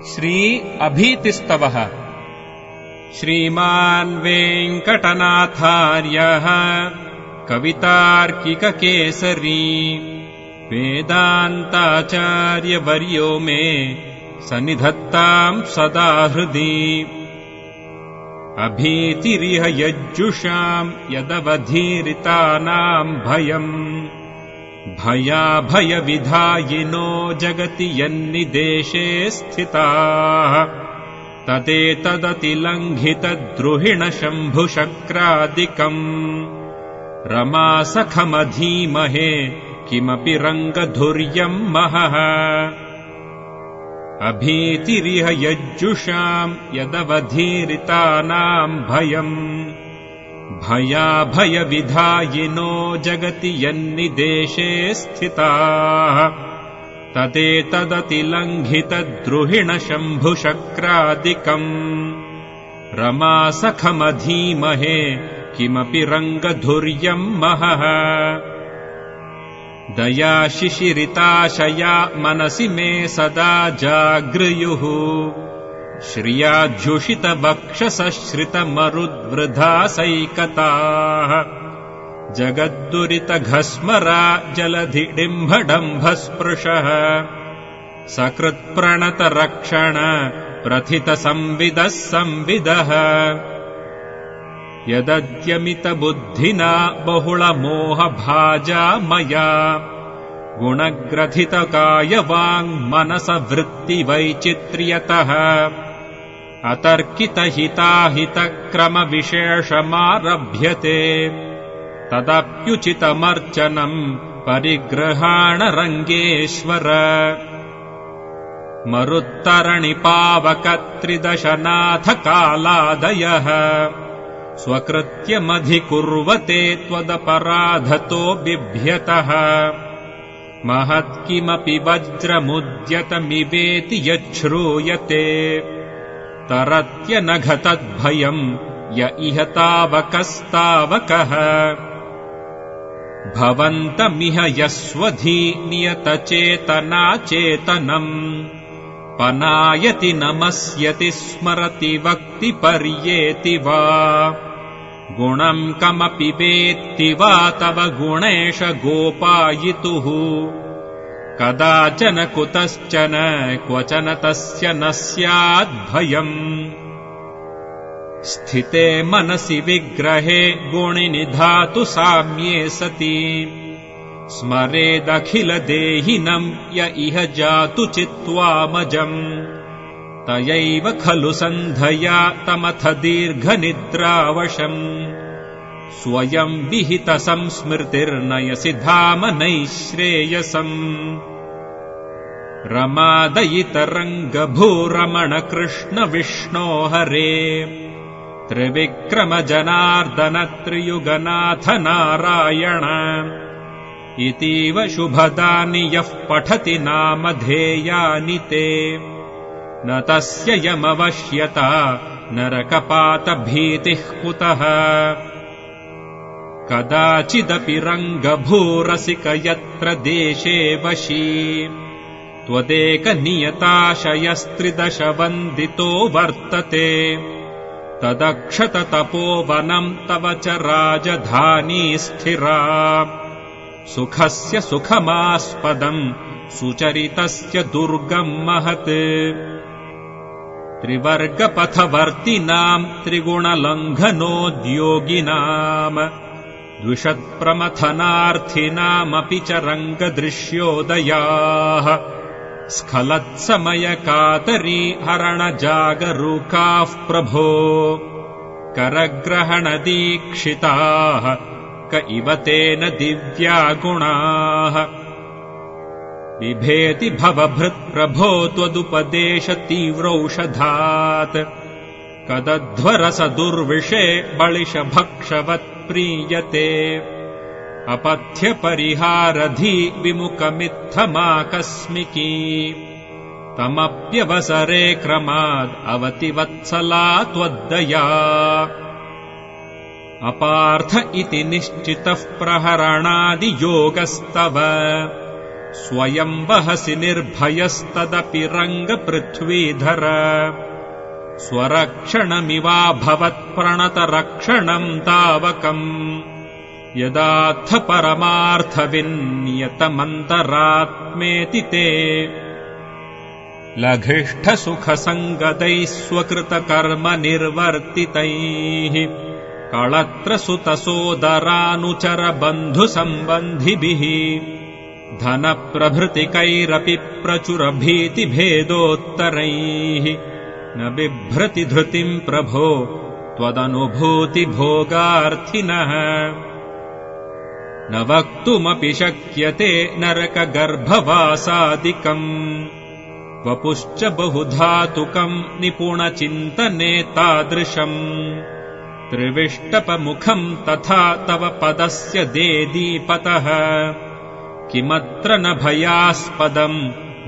श्री अभीतिस्तवः। श्रीमान् वेङ्कटनाथार्यः कवितार्किककेसरी वेदान्ताचार्यवर्यो मे सन्निधत्ताम् सदा हृदि। अभीतिरिह यज्जुषाम् यदवधीरितानाम् भयम् भयाभयविधायिनो जगति यन्निदेशे स्थिताः तदेतदतिलङ्घितद्रुहिणशम्भुशक्रादिकम् रमासखमधीमहे किमपि रङ्गधुर्यम् महः। अभीतिरिह यज्जुषाम् यदवधीरितानाम् भयम् भयाभयविधायिनो जगति यन्निदेशे स्थिताः तदेतदतिलङ्घितद्रुहिणशम्भुशक्रादिकम् रमासखमधीमहे किमपि रङ्गधुर्यम् महः। दयाशिशिरिताशया मनसि मे सदा जागृयुः श्रियाज्युषितवक्षसश्रितमरुद्वृधासैकताः जगद्दुरितघस्मरा जलधिडिम्भडम्भस्पृशः सकृत्प्रणतरक्षण प्रथितसंविदः संविदः। यदद्यमितबुद्धिना बहुलमोहभाजा मया गुणग्रथितकायवाङ्मनसवृत्तिवैचित्र्यतः अतर्कितहिताहितक्रमविशेषमारभ्यते तदप्युचितमर्चनम् परिगृहाणरङ्गेश्वर। मरुत्तरणिपावकत्रिदशनाथकालादयः स्वकृत्यमधिकुर्वते त्वदपराधतो बिभ्यतः महत्किमपि वज्रमुद्यतमिवेति यच्छ्रूयते तरत्यनघतद्भयम् य इह तावकस्तावकः। भवन्तमिह यस्वधी नियतचेतनाचेतनम् पनायति नमस्यति स्मरति वक्ति पर्येति वा गुणम् कमपि वेत्ति वा तव गुणेश गोपायितुः कदाचन कुतश्चन क्वचन तस्य न स्याद्भयम्। स्थिते मनसि विग्रहे गुणिनि धातु साम्ये सति स्मरेदखिलदेहिनम् य इह जातु चित्वामजम् तयैव खलु सन्धया तमथ दीर्घनिद्रावशम् स्वयम् विहितसंस्मृतिर्नयसि धाम नैश्रेयसम्। रमादयितरङ्गभूरमण कृष्ण विष्णो हरे त्रिविक्रमजनार्दन त्रियुगनाथ नारायण इतीव शुभदानि यः पठति नामधेयानि ते न तस्य यमवश्यता नरकपातभीतिः कुतः। कदाचिदपि रङ्गभूरसिक यत्र देशे वशी त्वदेकनियताशयस्त्रिदशवन्दितो वर्तते तदक्षततपोवनम् तव च राजधानी स्थिरा सुखस्य सुखमास्पदम् सुचरितस्य दुर्गम् महत्। त्रिवर्गपथवर्तिनाम् त्रिगुणलङ्घनोद्योगिनाम् द्विषत्प्रमथनार्थिनामपि च रङ्गदृश्योदयाः स्खलत्समयकातरी हरणजागरूकाः प्रभो करग्रहणदीक्षिताः क इव तेन दिव्या गुणाः। बिभेति भवभृत्प्रभो त्वदुपदेश तीव्रौषधात् कदध्वरस दुर्विषे बलिशभक्षवत्प्रीयते अपथ्यपरिहारधी विमुखमित्थमाकस्मिकी तमप्यवसरे क्रमाद् अवति वत्सला त्वद्दया। अपार्थ इति निश्चितः प्रहरणादियोगस्तव स्वयं वहसि निर्भयस्तदपि रङ्गपृथ्वीधर स्वरक्षणमिवाभवत्प्रणतरक्षणम् तावकम् यदाथ परमार्थविन्यतमन्तरात्मेति ते लघिष्ठसुखसङ्गदैः स्वकृतकर्मनिर्वर्तितैः कळत्रसुतसोदरानुचरबन्धुसम्बन्धिभिः धनप्रभृतिकैरपि प्रचुरभीतिभेदोत्तरैः न बिभ्रति धृतिम् प्रभो त्वदनुभूतिभोगार्थिनः न वक्तुमपि शक्यते नरकगर्भवासादिकम् वपुश्च बहुधातुकम् निपुणचिन्तने तादृशम् त्रिविष्टपमुखम् तथा तव पदस्य देदीपतः किमत्र न भयास्पदम्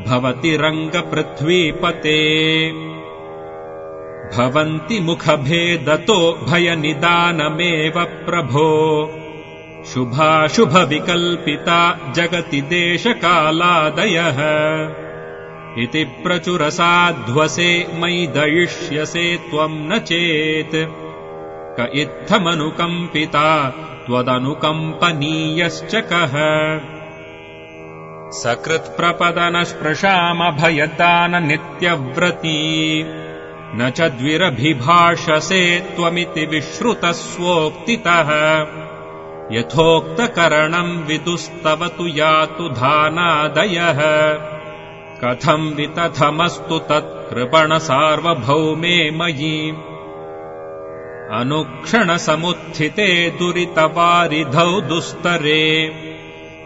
भवति रङ्गपृथ्वीपते भवन्ति मुखभेदतो भयनिदानमेव प्रभो शुभाशुभविकल्पिता जगति देशकालादयः इति प्रचुरसाध्वसे मयि दयिष्यसे त्वम् न चेत् क इत्थमनुकम्पिता त्वदनुकम्पनीयश्च कः सकृत्प्रपदनस्पृशामभयदाननित्यव्रती न च द्विरभिभाषसे त्वमिति विश्रुतः स्वोक्तितः यथोक्तकरणम् विदुस्तव तु यातु धानादयः कथम् वितथमस्तु तत्कृपणसार्वभौमे मयि अनुक्षणसमुत्थिते दुरितवारिधौ दुस्तरे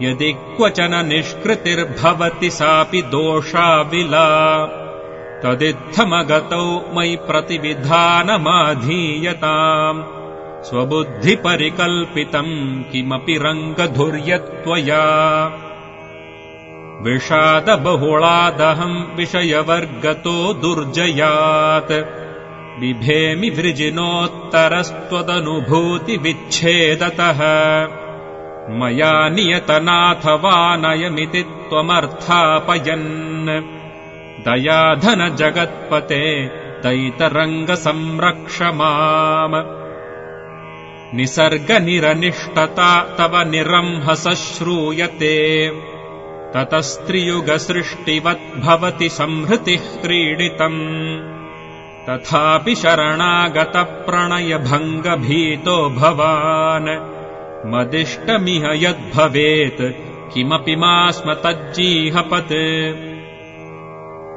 यदि क्वचन निष्कृतिर्भवति सापि दोषाविला तदित्थमगतौ मयि प्रतिविधानमाधीयताम् स्वबुद्धिपरिकल्पितम् किमपि रङ्गधुर्यत्वया विषादबहुलादहम् विषयवर्गतो दुर्जयात् बिभेमि वृजिनोत्तरस्त्वदनुभूतिविच्छेदतः मया नियतनाथवानयमिति त्वमर्थापयन् दयाधन जगत्पते दयितरङ्गसंरक्ष माम् निसर्गनिरनिष्टता तव निरंहस श्रूयते ततस्त्रियुगसृष्टिवत् भवति संहृतिः क्रीडितम् तथापि शरणागतप्रणयभङ्गभीतो भवान् मदिष्टमिह यद्भवेत् किमपि मा स्म तज्जीहपत्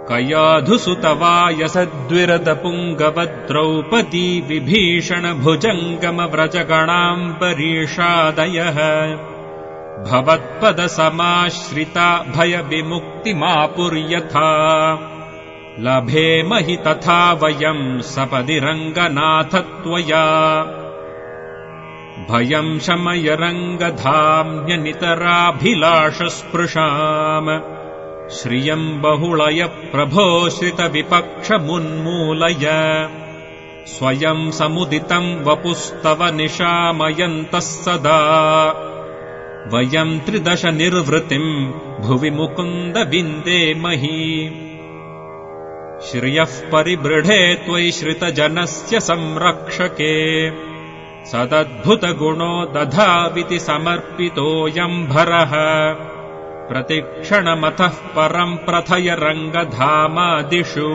कयाधुसुतवायसद्विरदपुङ्गवद्रौपदी विभीषणभुजङ्गमव्रजगणाम्बरीषादयः भवत्पदसमाश्रिता भयविमुक्तिमापुर्यथा लभेम हि तथा वयम् सपदि रङ्गनाथ त्वया भयम् शमय रङ्गधाम्यनितराभिलाषस्पृशाम् श्रियम् बहुलय प्रभो श्रितविपक्षमुन्मूलय स्वयम् समुदितम् वपुस्तव निशामयन्तः सदा वयम् 13 निर्वृतिम् भुवि मुकुन्द विन्देमहि श्रियः परिबृढे त्वयि श्रितजनस्य संरक्षके सदद्भुतगुणो दधाविति समर्पितोऽयम् भरः प्रतिक्षणमतः परम् प्रथय रङ्गधामादिषु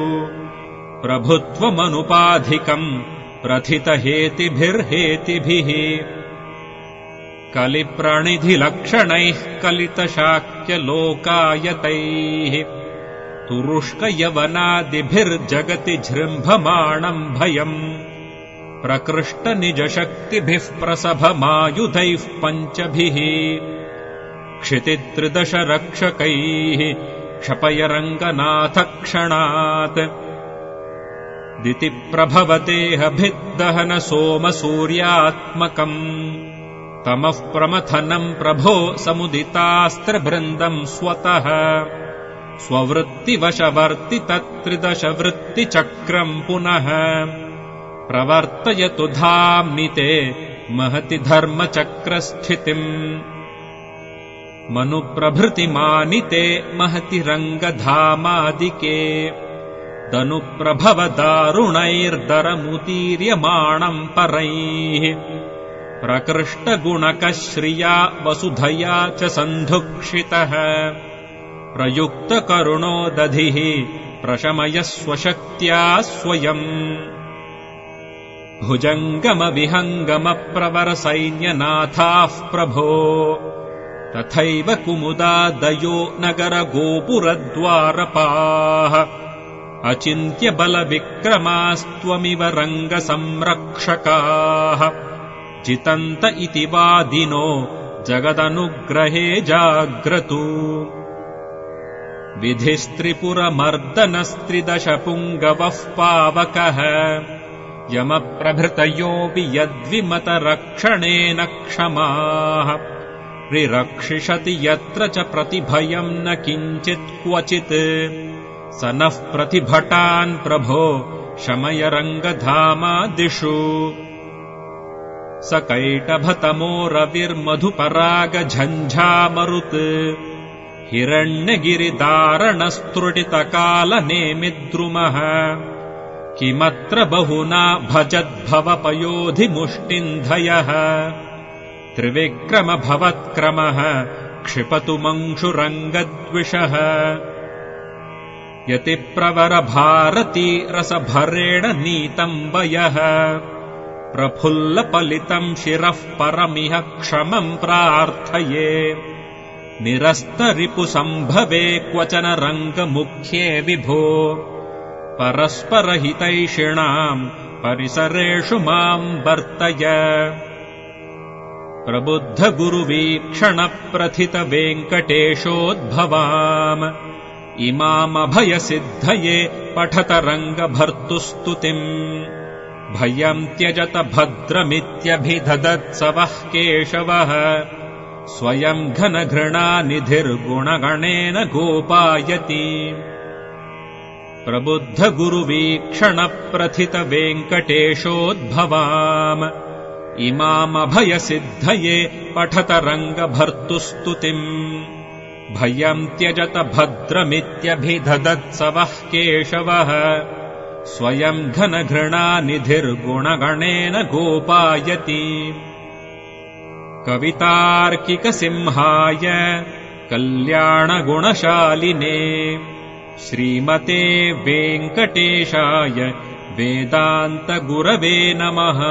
प्रभुत्वमनुपाधिकम् प्रथितहेतिभिर्हेतिभिः कलिप्रणिधिलक्षणैः कलितशाक्यलोकायतैः तुरुष्कयवनादिभिर्जगति जृम्भमाणम् भयम् प्रकृष्टनिजशक्तिभिः प्रसभमायुधैः पञ्चभिः क्षिति13 रक्षकैः क्षपय रङ्गनाथ क्षणात् दितिप्रभवतेऽभिद्दहन सोमसूर्यात्मकम् तमः प्रमथनम् प्रभो समुदितास्त्रवृन्दम् स्वतः स्ववृत्तिवशवर्ति तत्13 वृत्तिचक्रम् पुनः प्रवर्तयतु धाम्नि ते महति धर्मचक्रस्थितिम् मनुप्रभृति मानिते महति रङ्गधामादिके दनुप्रभवदारुणैर्दरमुदीर्यमाणम् परैः प्रकृष्टगुणकश्रिया वसुधया च सन्धुक्षितः प्रयुक्तकरुणो दधिः प्रशमयस्वशक्त्या स्वयम् भुजङ्गमविहङ्गमप्रवरसैन्यनाथाः प्रभो तथैव कुमुदादयो नगरगोपुरद्वारपाः अचिन्त्यबलविक्रमास्त्वमिव रङ्गसंरक्षकाः जितन्त इति वादिनो जगदनुग्रहे जाग्रतु विधिस्त्रिपुरमर्दनस्त्रिदशपुङ्गवः पावकः यमप्रभृतयोऽपि यद्विमतरक्षणेन क्षमाः रिरक्षिषति यत्र च प्रतिभयम् न किञ्चित् क्वचित् स नः प्रतिभटान् प्रभो शमय रङ्गधामादिषु स कैटभतमो रविर्मधुपरागझञ्झामरुत् हिरण्यगिरिदारणस्तृटितकालनेमिद्रुमः किमत्र बहुना भजद्भवपयोधिमुष्टिन्धयः त्रिविक्रमभवत्क्रमः क्षिपतु मंशुरङ्गद्विषः यतिप्रवरभारती रसभरेण नीतम् वयः प्रफुल्लपलितम् शिरः परमिह क्षमम् प्रार्थये निरस्तरिपुसम्भवे क्वचन रङ्गमुख्ये विभो परस्परहितैषिणाम् परिसरेषु माम् वर्तय प्रबुद्धगुरुवीक्षणप्रथितवेङ्कटेशोद्भवाम् इमामभयसिद्धये पठत रङ्गभर्तुस्तुतिम् भयम् त्यजत भद्रमित्यभिदधत्स वः केशवः स्वयम् घनघृणानिधिर्गुणगणेन गोपायति प्रबुद्धगुरुवीक्षणप्रथितवेङ्कटेशोद्भवाम् इमामभयसिद्धये पठत रङ्गभर्तुस्तुतिम् भयम् त्यजत भद्रमित्यभिदधत्स वः केशवः स्वयम् घनघृणानिधिर्गुणगणेन गोपायति कवितार्किकसिंहाय कल्याणगुणशालिने श्रीमते वेङ्कटेशाय वेदान्तगुरवे नमः।